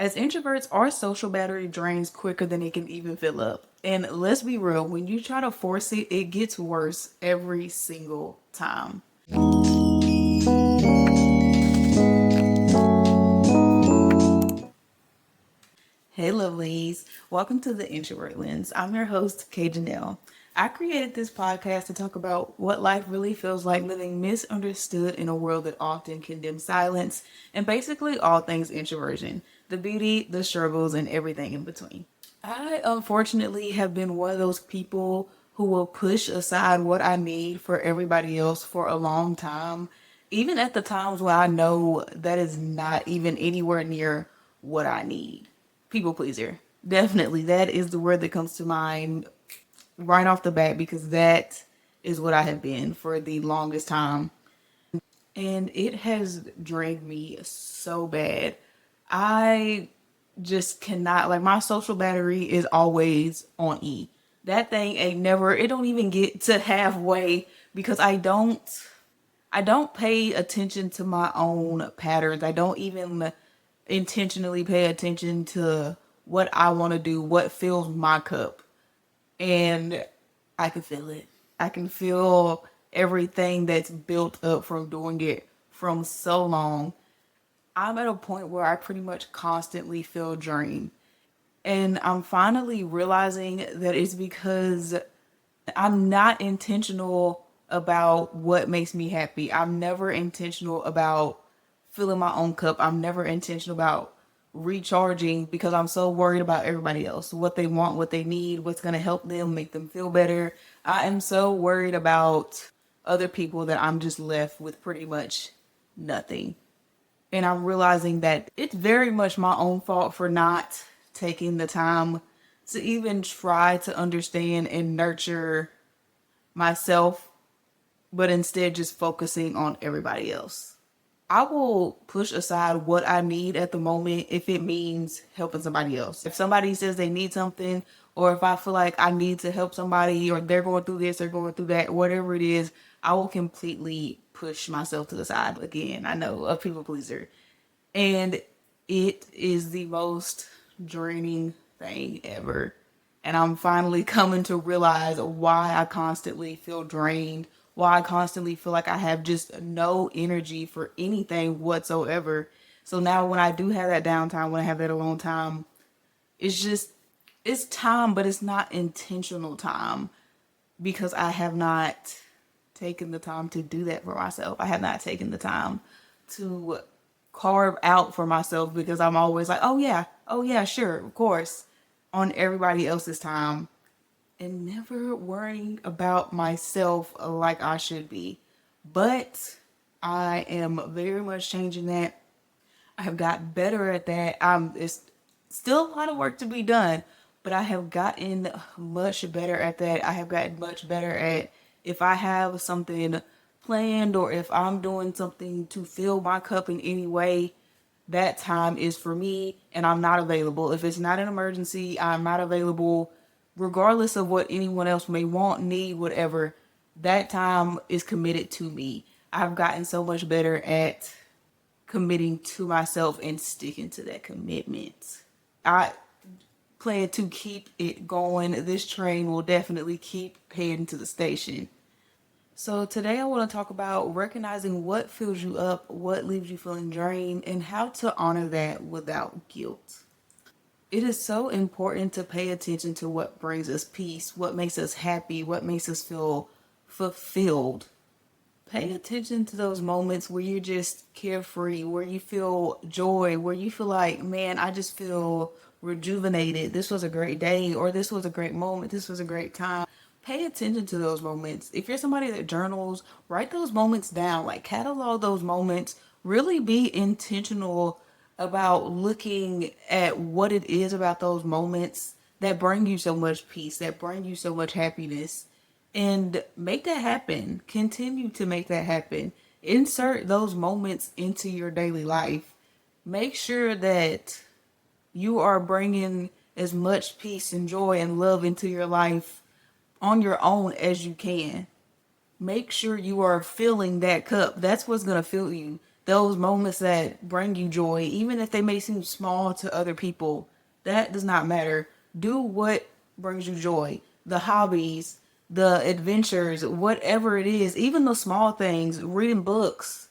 As introverts, our social battery drains quicker than it can even fill up. And let's be real, when you try to force it, it gets worse every single time. Hey, lovelies. Welcome to the Introvert Lens. I'm your host, Kay Janelle. I created this podcast to talk about what life really feels like living misunderstood in a world that often condemns silence and basically all things introversion, the beauty, the struggles, and everything in between. I unfortunately have been one of those people who will push aside what I need for everybody else for a long time, even at the times where I know that is not even anywhere near what I need. People pleaser. Definitely, that is the word that comes to mind right off the bat because that is what I have been for the longest time. And it has drained me so bad. I just cannot, like, my social battery is always on E. That thing ain't never, it don't even get to halfway because I don't pay attention to my own patterns. I don't even intentionally pay attention to what I want to do, what fills my cup. And I can feel it. I can feel everything that's built up from doing it from so long. I'm at a point where I pretty much constantly feel drained. And I'm finally realizing that it's because I'm not intentional about what makes me happy. I'm never intentional about filling my own cup. I'm never intentional about recharging because I'm so worried about everybody else, what they want, what they need, what's going to help them, make them feel better. I am so worried about other people that I'm just left with pretty much nothing. And I'm realizing that it's very much my own fault for not taking the time to even try to understand and nurture myself, but instead just focusing on everybody else. I will push aside what I need at the moment if it means helping somebody else. If somebody says they need something, or if I feel like I need to help somebody, or they're going through this, they're going through that, whatever it is, I will completely push myself to the side. Again, I know, a people pleaser. And it is the most draining thing ever. And I'm finally coming to realize why I constantly feel drained, why I constantly feel like I have just no energy for anything whatsoever. So now when I do have that downtime, when I have that alone time, it's just, it's time, but it's not intentional time because I have not taken the time to do that for myself. I have not taken the time to carve out for myself because I'm always like, oh yeah, sure, of course, on everybody else's time and never worrying about myself like I should be. But I am very much changing that. I have got better at that. It's still a lot of work to be done, but I have gotten much better at that. I have gotten much better at if I have something planned or if I'm doing something to fill my cup in any way, that time is for me and I'm not available. If it's not an emergency, I'm not available regardless of what anyone else may want, need, whatever. That time is committed to me. I've gotten so much better at committing to myself and sticking to that commitment. I plan to keep it going. This train will definitely keep heading to the station. So today I want to talk about recognizing what fills you up, what leaves you feeling drained, and how to honor that without guilt. It is so important to pay attention to what brings us peace, what makes us happy, what makes us feel fulfilled. Pay attention to those moments where you're just carefree, where you feel joy, where you feel like, man, I just feel rejuvenated. This was a great day, or this was a great moment. This was a great time. Pay attention to those moments. If you're somebody that journals, write those moments down, like catalog those moments. Really be intentional about looking at what it is about those moments that bring you so much peace, that bring you so much happiness and make that happen. Continue to make that happen. Insert those moments into your daily life. Make sure that you are bringing as much peace and joy and love into your life on your own as you can. Make sure you are filling that cup. That's what's going to fill you. Those moments that bring you joy, even if they may seem small to other people, that does not matter. Do what brings you joy. The hobbies, the adventures, whatever it is, even the small things, reading books.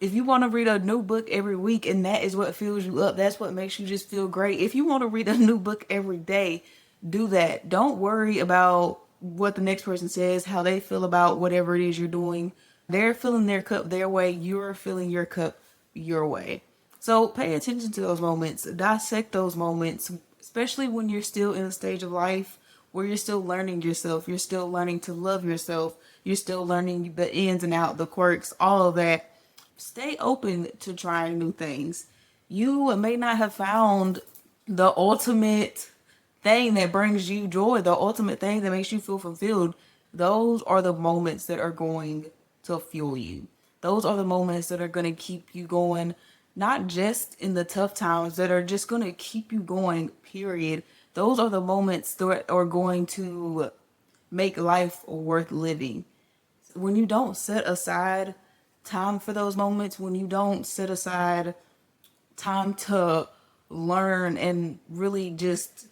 If you want to read a new book every week and that is what fills you up, that's what makes you just feel great. If you want to read a new book every day, do that. Don't worry about what the next person says, how they feel about whatever it is you're doing. They're filling their cup their way, you're filling your cup your way. So pay attention to those moments, dissect those moments, especially when you're still in a stage of life where you're still learning yourself, you're still learning to love yourself, you're still learning the ins and out, the quirks, all of that. Stay open to trying new things. You may not have found the ultimate thing that brings you joy, the ultimate thing that makes you feel fulfilled. Those are the moments that are going to fuel you. Those are the moments that are going to keep you going, not just in the tough times, that are just going to keep you going, period. Those are the moments that are going to make life worth living. When you don't set aside time for those moments, when you don't set aside time to learn and really just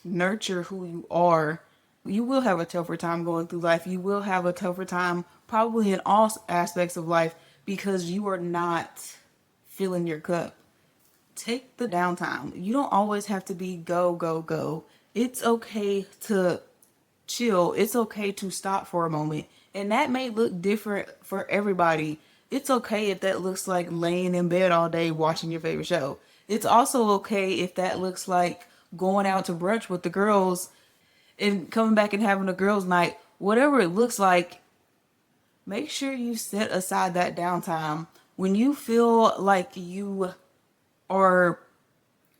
nurture who you are, you will have a tougher time going through life. You will have a tougher time probably in all aspects of life because you are not filling your cup. Take the downtime. You don't always have to be go, go, go. It's okay to chill. It's okay to stop for a moment. And that may look different for everybody. It's okay if that looks like laying in bed all day watching your favorite show. It's also okay if that looks like going out to brunch with the girls and coming back and having a girls' night. Whatever it looks like, make sure you set aside that downtime. When you feel like you are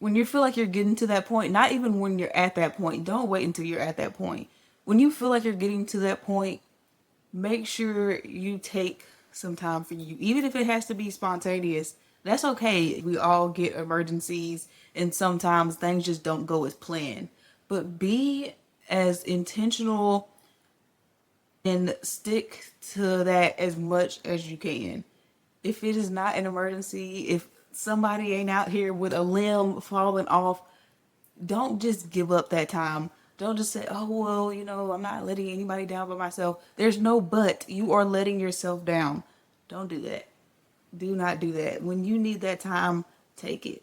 when you feel like you're getting to that point, not even when you're at that point, don't wait until you're at that point. When you feel like you're getting to that point, make sure you take some time for you. Even if it has to be spontaneous, that's okay. We all get emergencies and sometimes things just don't go as planned. But be as intentional and stick to that as much as you can. If it is not an emergency, if somebody ain't out here with a limb falling off, don't just give up that time. Don't just say, oh, well, I'm not letting anybody down but myself. There's no but. You are letting yourself down. Don't do that. Do not do that. When you need that time, take it.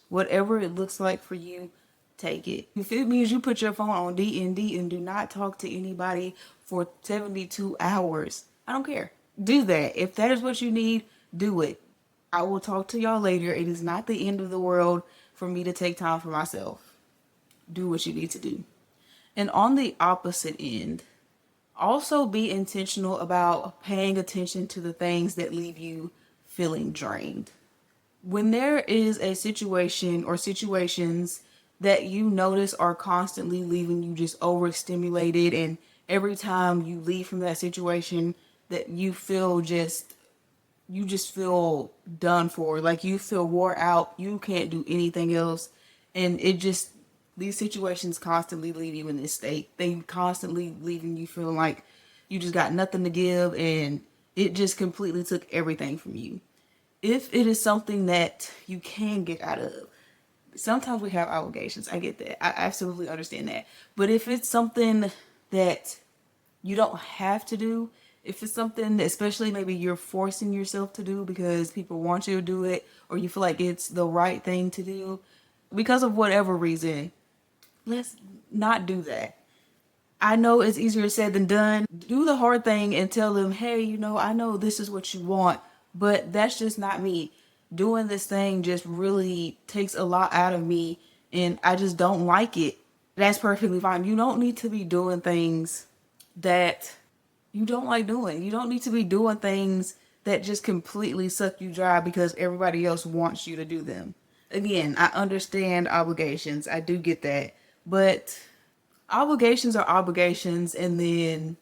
Whatever it looks like for you, take it. If it means you put your phone on D&D and do not talk to anybody for 72 hours, I don't care. Do that. If that is what you need, do it. I will talk to y'all later. It is not the end of the world for me to take time for myself. Do what you need to do. And on the opposite end, also be intentional about paying attention to the things that leave you feeling drained. When there is a situation or situations that you notice are constantly leaving you just overstimulated, and every time you leave from that situation that you just feel done for, like you feel wore out, you can't do anything else, and these situations constantly leave you in this state. They constantly leaving you feeling like you just got nothing to give and it just completely took everything from you. If it is something that you can get out of, sometimes we have obligations. I get that. I absolutely understand that. But if it's something that you don't have to do, if it's something that especially maybe you're forcing yourself to do because people want you to do it, or you feel like it's the right thing to do, because of whatever reason, let's not do that. I know it's easier said than done. Do the hard thing and tell them, hey, I know this is what you want, but that's just not me. Doing this thing just really takes a lot out of me and I just don't like it. That's perfectly fine. You don't need to be doing things that you don't like doing. You don't need to be doing things that just completely suck you dry because everybody else wants you to do them. Again, I understand obligations. I do get that. But obligations are obligations, and then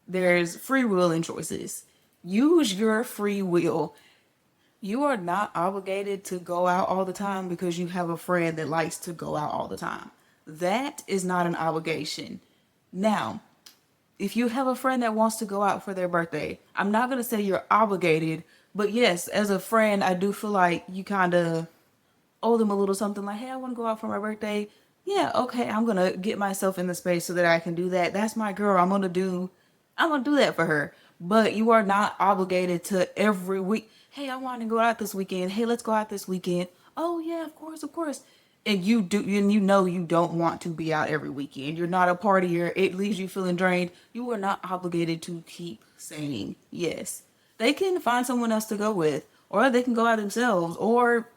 there's free will and choices. Use your free will. You are not obligated to go out all the time because you have a friend that likes to go out all the time. That is not an obligation. Now, if you have a friend that wants to go out for their birthday, I'm not going to say you're obligated, But yes, as a friend, I do feel like you kind of owe them a little something like, hey, I want to go out for my birthday. Yeah, okay, I'm going to get myself in the space so that I can do that. That's my girl. I'm going to do that for her. But you are not obligated to every week. Hey, I want to go out this weekend. Hey, let's go out this weekend. Oh yeah, of course, of course. And you know you don't want to be out every weekend. You're not a partier. It leaves you feeling drained. You are not obligated to keep saying yes. They can find someone else to go with, or they can go out themselves, or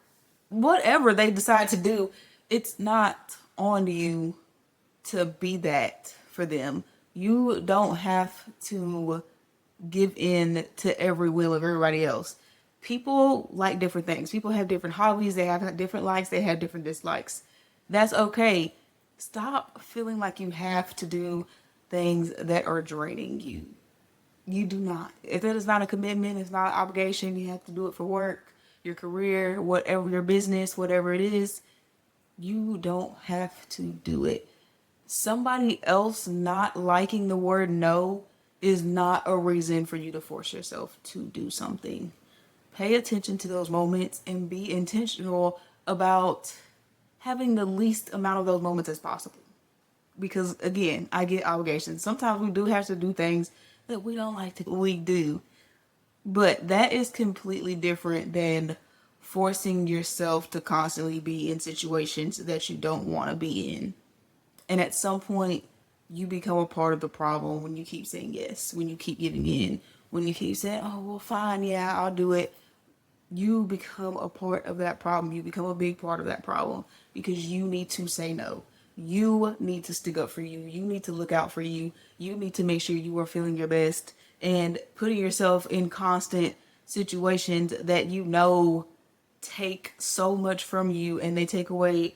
whatever they decide to do. It's not on you to be that for them. You don't have to give in to every will of everybody else. People like different things. People have different hobbies. They have different likes. They have different dislikes. That's okay. Stop feeling like you have to do things that are draining you. You do not. If it is not a commitment, it's not an obligation. You have to do it for work, your career, whatever, your business, whatever it is. You don't have to do it. Somebody else not liking the word no is not a reason for you to force yourself to do something. Pay attention to those moments and be intentional about having the least amount of those moments as possible. Because again, I get obligations. Sometimes we do have to do things that we don't like to. We do. But that is completely different than forcing yourself to constantly be in situations that you don't want to be in. And at some point, you become a part of the problem when you keep saying yes, when you keep giving in, when you keep saying, oh, well, fine, yeah, I'll do it. You become a part of that problem. You become a big part of that problem because you need to say no. You need to stick up for you. You need to look out for you. You need to make sure you are feeling your best and putting yourself in constant situations that you know take so much from you and they take away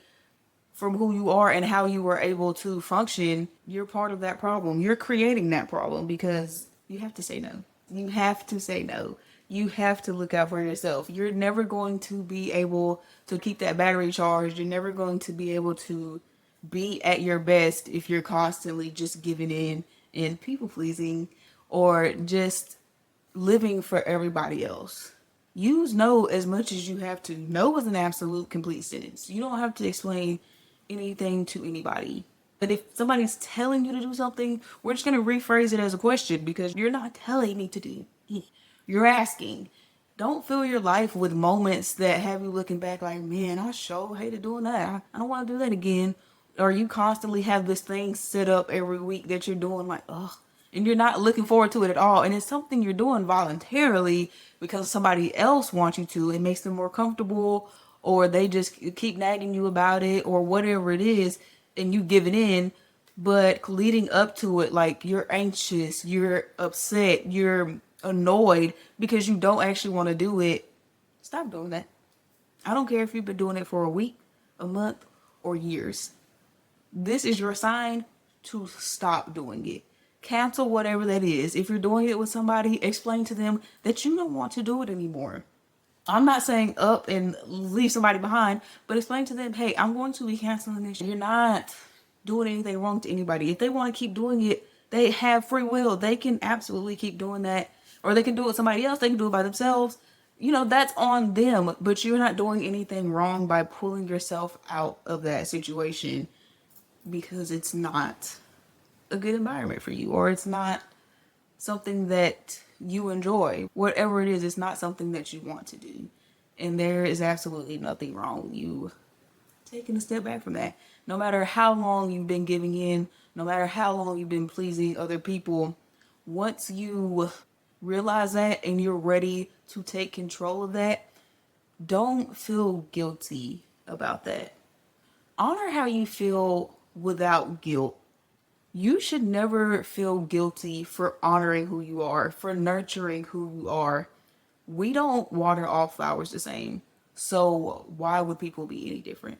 from who you are and how you were able to function. You're part of that problem. You're creating that problem because you have to say no. You have to say no. You have to look out for yourself. You're never going to be able to keep that battery charged. You're never going to be able to be at your best if you're constantly just giving in and people pleasing or just living for everybody else. Use no as much as you have to. No is an absolute complete sentence. You don't have to explain anything to anybody. But if somebody's telling you to do something, we're just going to rephrase it as a question because you're not telling me to do it. You're asking. Don't fill your life with moments that have you looking back like, man, I sure hated doing that. I don't want to do that again. Or you constantly have this thing set up every week that you're doing like, ugh, and you're not looking forward to it at all. And it's something you're doing voluntarily because somebody else wants you to. It makes them more comfortable, or they just keep nagging you about it, or whatever it is, and you give it in. But leading up to it, like you're anxious, you're upset, you're annoyed because you don't actually want to do it. Stop doing that. I don't care if you've been doing it for a week, a month, or years. This is your sign to stop doing it. Cancel whatever that is. If you're doing it with somebody, explain to them that you don't want to do it anymore. I'm not saying up and leave somebody behind, but explain to them, hey, I'm going to be canceling this. You're not doing anything wrong to anybody. If they want to keep doing it, they have free will. They can absolutely keep doing that. Or they can do it with somebody else. They can do it by themselves. You know, that's on them. But you're not doing anything wrong by pulling yourself out of that situation because it's not a good environment for you, or it's not something that you enjoy. Whatever it is, it's not something that you want to do. And there is absolutely nothing wrong with you taking a step back from that. No matter how long you've been giving in, no matter how long you've been pleasing other people, once you realize that and you're ready to take control of that, don't feel guilty about that. Honor how you feel without guilt. You should never feel guilty for honoring who you are, for nurturing who you are. We don't water all flowers the same. So why would people be any different?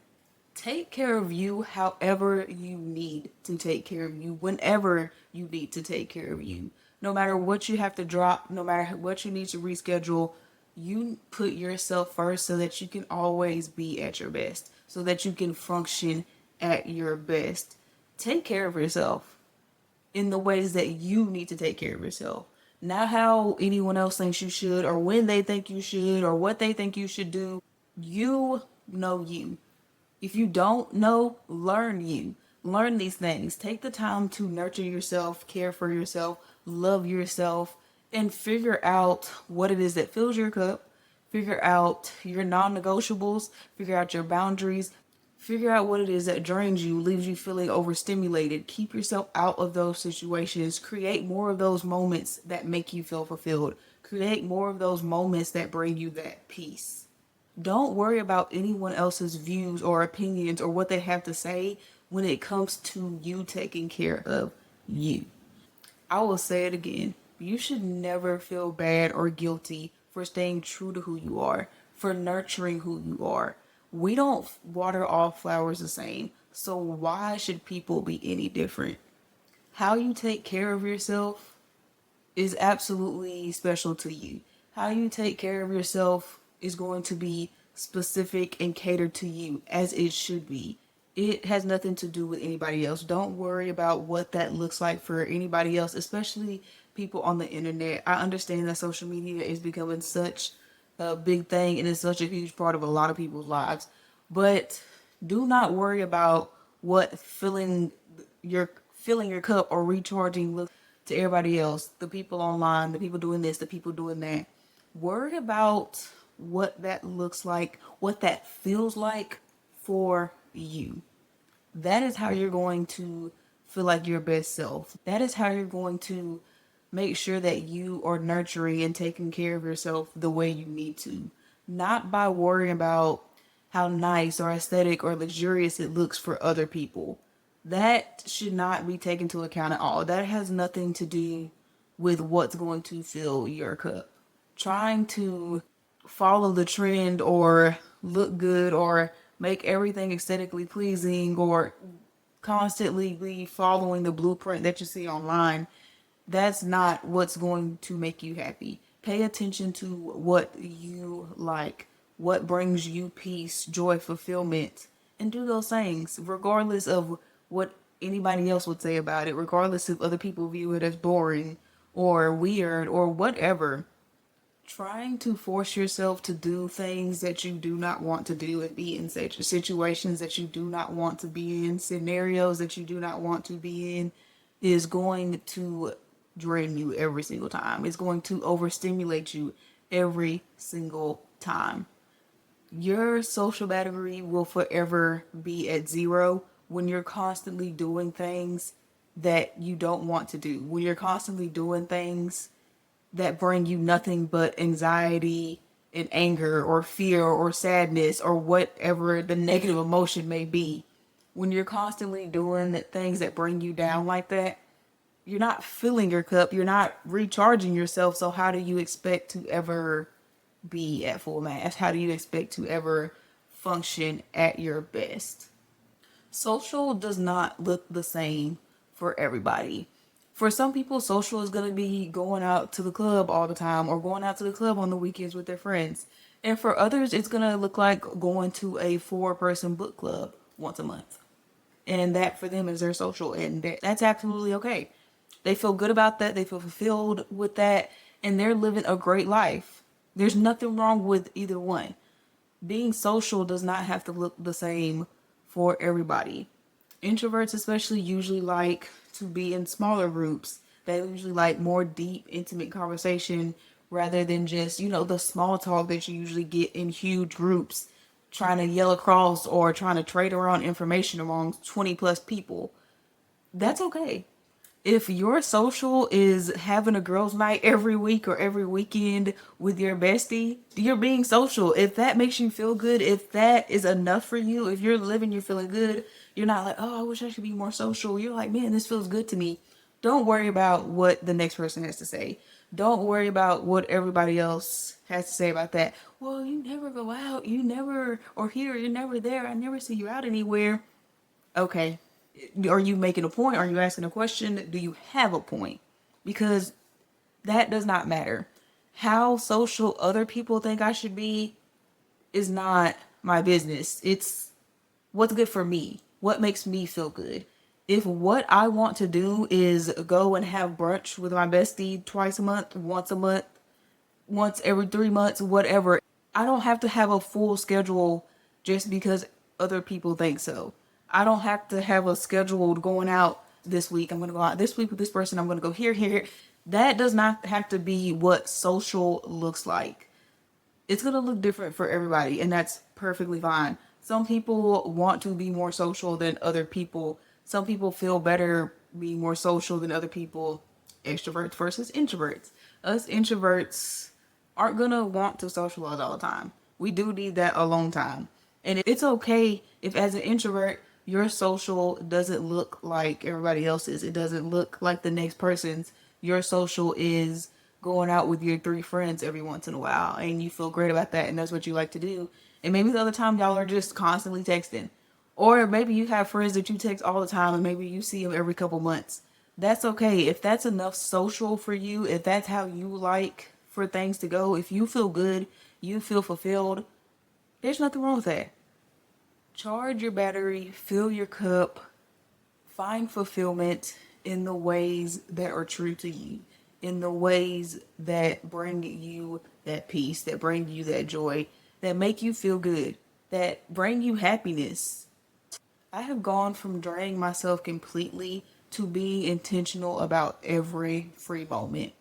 Take care of you however you need to take care of you, whenever you need to take care of you. No matter what you have to drop, no matter what you need to reschedule, you put yourself first so that you can always be at your best, so that you can function at your best. Take care of yourself in the ways that you need to take care of yourself. not how anyone else thinks you should, or when they think you should, or what they think you should do. You know you. If you don't know, learn you. Learn these things. Take the time to nurture yourself, care for yourself, love yourself, and figure out what it is that fills your cup. Figure out your non negotiables, figure out your boundaries, figure out what it is that drains you, leaves you feeling overstimulated. Keep yourself out of those situations. Create more of those moments that make you feel fulfilled. Create more of those moments that bring you that peace. Don't worry about anyone else's views or opinions or what they have to say when it comes to you taking care of you. I will say it again. You should never feel bad or guilty for staying true to who you are, for nurturing who you are. We don't water all flowers the same, so why should people be any different? How you take care of yourself is absolutely special to you. How you take care of yourself is going to be specific and catered to you as it should be. It has nothing to do with anybody else. Don't worry about what that looks like for anybody else, especially people on the internet. I understand that social media is becoming such a big thing and it's such a huge part of a lot of people's lives. But do not worry about what filling your cup or recharging looks to everybody else, the people online, the people doing this, the people doing that. Worry about what that looks like, what that feels like for you. That is how you're going to feel like your best self. That is how you're going to make sure that you are nurturing and taking care of yourself the way you need to. Not by worrying about how nice or aesthetic or luxurious it looks for other people. That should not be taken into account at all. That has nothing to do with what's going to fill your cup. Trying to follow the trend or look good or make everything aesthetically pleasing or constantly be following the blueprint that you see online, that's not what's going to make you happy. Pay attention to what you like, what brings you peace, joy, fulfillment, and do those things regardless of what anybody else would say about it, regardless if other people view it as boring or weird or whatever. Trying to force yourself to do things that you do not want to do and be in such situations that you do not want to be in, scenarios that you do not want to be in, is going to drain you every single time. It's going to overstimulate you every single time. Your social battery will forever be at zero when you're constantly doing things that you don't want to do. When you're constantly doing things that bring you nothing but anxiety and anger or fear or sadness or whatever the negative emotion may be. When you're constantly doing the things that bring you down like that, you're not filling your cup, you're not recharging yourself. So how do you expect to ever be at full mass? How do you expect to ever function at your best? Social does not look the same for everybody. For some people, social is going to be going out to the club all the time or going out to the club on the weekends with their friends. And for others, it's going to look like going to a 4-person book club once a month. And that for them is their social. And that's absolutely okay. They feel good about that. They feel fulfilled with that. And they're living a great life. There's nothing wrong with either one. Being social does not have to look the same for everybody. Introverts especially usually like to be in smaller groups. They usually like more deep, intimate conversation rather than just, the small talk that you usually get in huge groups, trying to yell across or trying to trade around information among 20 plus people. That's okay. If your social is having a girls' night every week or every weekend with your bestie, you're being social. If that makes you feel good, if that is enough for you, if you're living, you're feeling good, you're not like, oh, I wish I could be more social. You're like, man, this feels good to me. Don't worry about what the next person has to say. Don't worry about what everybody else has to say about that. Well, you never go out. You never, or here, you're never there. I never see you out anywhere. Okay. Are you making a point? Are you asking a question? Do you have a point? Because that does not matter. How social other people think I should be is not my business. It's what's good for me. What makes me feel good. If what I want to do is go and have brunch with my bestie twice a month, once every 3 months, whatever, I don't have to have a full schedule just because other people think so. I don't have to have a schedule going out this week. I'm going to go out this week with this person. I'm going to go here, here, here. That does not have to be what social looks like. It's going to look different for everybody, and that's perfectly fine. Some people want to be more social than other people. Some people feel better being more social than other people. Extroverts versus introverts. Us introverts aren't going to want to socialize all the time. We do need that alone time. And it's okay if, as an introvert, your social doesn't look like everybody else's. It doesn't look like the next person's. Your social is going out with your 3 friends every once in a while, and you feel great about that, and that's what you like to do. And maybe the other time y'all are just constantly texting. Or maybe you have friends that you text all the time, and maybe you see them every couple months. That's okay. If that's enough social for you, if that's how you like for things to go, if you feel good, you feel fulfilled, there's nothing wrong with that. Charge your battery, fill your cup, find fulfillment in the ways that are true to you, in the ways that bring you that peace, that bring you that joy, that make you feel good, that bring you happiness. I have gone from draining myself completely to being intentional about every free moment.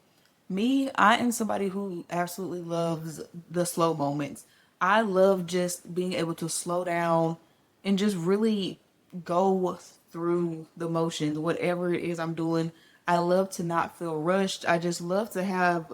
Me, I am somebody who absolutely loves the slow moments. I love just being able to slow down and just really go through the motions, whatever it is I'm doing. I love to not feel rushed. I just love to have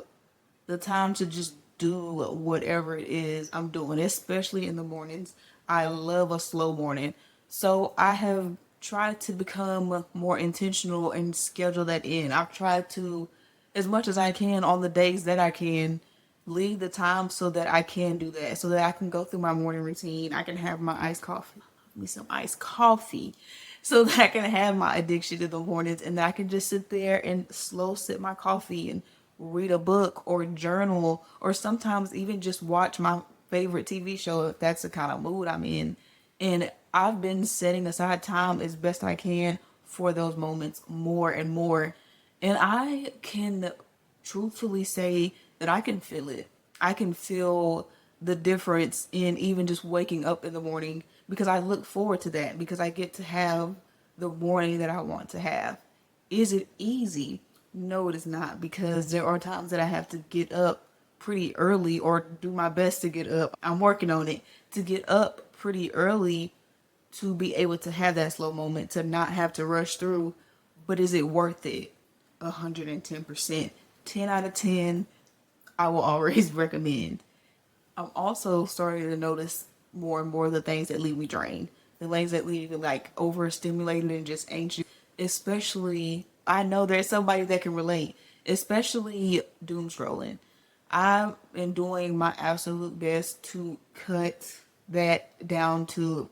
the time to just do whatever it is I'm doing, especially in the mornings. I love a slow morning. So I have tried to become more intentional and schedule that in. I've tried to, as much as I can on the days that I can, leave the time so that I can do that, so that I can go through my morning routine. I can have my iced coffee, me some iced coffee, so that I can have my addiction in the mornings, and that I can just sit there and slow sip my coffee and read a book or journal, or sometimes even just watch my favorite TV show if that's the kind of mood I'm in. And I've been setting aside time as best I can for those moments more and more. And I can truthfully say that I can feel it. I can feel the difference in even just waking up in the morning, because I look forward to that, because I get to have the morning that I want to have. Is it easy? No, it is not, because there are times that I have to get up pretty early, or do my best to get up. I'm working on it to get up pretty early to be able to have that slow moment, to not have to rush through. But is it worth it? 110%. 10 out of 10, I will always recommend. I'm also starting to notice more and more the things that leave me drained, the things that leave me like overstimulated and just anxious. Especially, I know there's somebody that can relate, especially doom scrolling. I've been doing my absolute best to cut that down to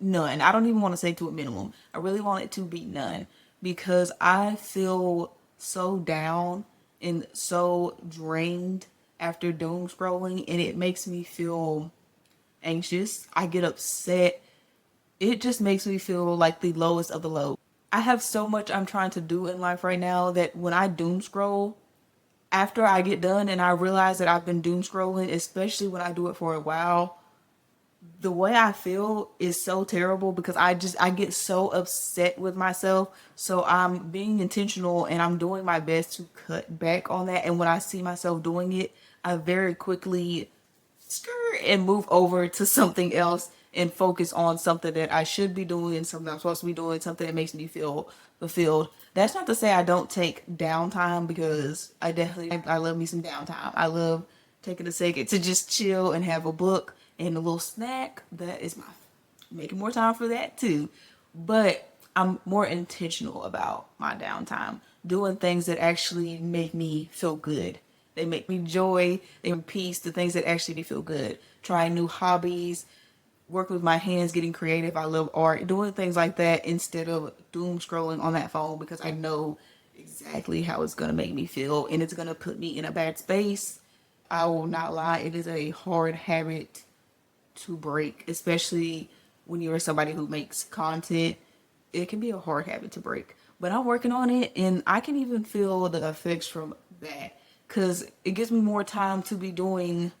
none. I don't even want to say to a minimum. I really want it to be none, because I feel so down and so drained after doom scrolling, and it makes me feel anxious. I get upset. It just makes me feel like the lowest of the low. I have so much I'm trying to do in life right now that when I doom scroll, after I get done and I realize that I've been doom scrolling, especially when I do it for a while, the way I feel is so terrible, because I get so upset with myself. So I'm being intentional and I'm doing my best to cut back on that. And when I see myself doing it, I very quickly skirt and move over to something else and focus on something that I should be doing, something I'm supposed to be doing, something that makes me feel fulfilled. That's not to say I don't take downtime, because I love me some downtime. I love taking a second to just chill and have a book and a little snack. That is my making more time for that too. But I'm more intentional about my downtime, doing things that actually make me feel good. They make me joy, they bring peace, the things that actually make me feel good. Trying new hobbies, working with my hands, getting creative. I love art, doing things like that instead of doom scrolling on that phone, because I know exactly how it's gonna make me feel, and it's gonna put me in a bad space. I will not lie, it is a hard habit to break, especially when you're somebody who makes content. it can be a hard habit to break. But I'm working on it, and I can even feel the effects from that because it gives me more time to be doing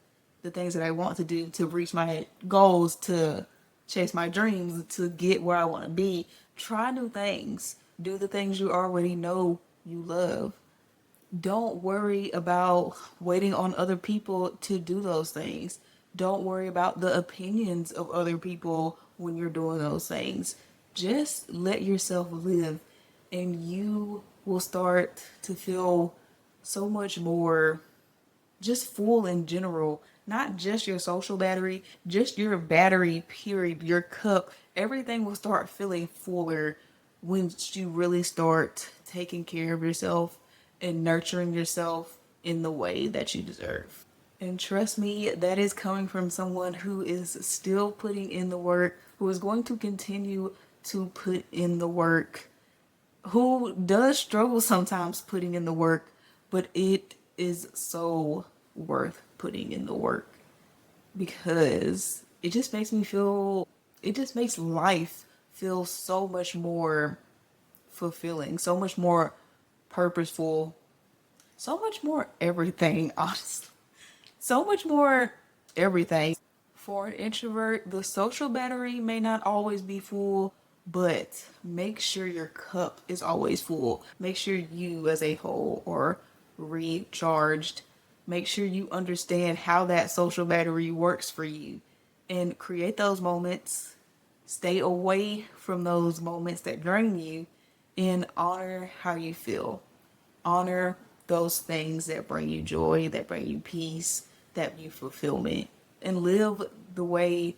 the things that I want to do to reach my goals, to chase my dreams, to get where I want to be. Try new things. Do the things you already know you love. Don't worry about waiting on other people to do those things. Don't worry about the opinions of other people when you're doing those things. Just let yourself live, and you will start to feel so much more just full in general, not just your social battery, just your battery, period, your cup. Everything will start feeling fuller once you really start taking care of yourself and nurturing yourself in the way that you deserve. And trust me, that is coming from someone who is still putting in the work, who is going to continue to put in the work, who does struggle sometimes putting in the work, but it is so worth putting in the work because it just makes me feel, it just makes life feel so much more fulfilling, so much more purposeful, so much more everything, honestly. So much more everything. For an introvert, the social battery may not always be full, but make sure your cup is always full. Make sure you as a whole are recharged. Make sure you understand how that social battery works for you and create those moments. Stay away from those moments that drain you and honor how you feel. Honor those things that bring you joy, that bring you peace, that bring you fulfillment, and live the way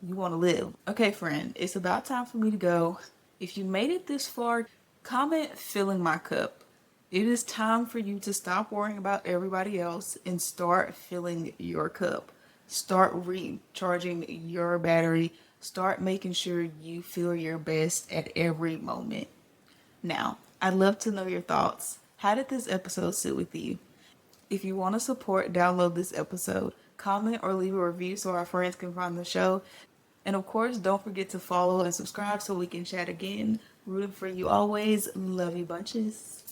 you want to live. Okay, friend, it's about time for me to go. If you made it this far, comment filling my cup. It is time for you to stop worrying about everybody else and start filling your cup. Start recharging your battery. Start making sure you feel your best at every moment. Now, I'd love to know your thoughts. How did this episode sit with you? If you want to support, download this episode, comment or leave a review so our friends can find the show. And of course, don't forget to follow and subscribe so we can chat again. Rooting for you always. Love you bunches.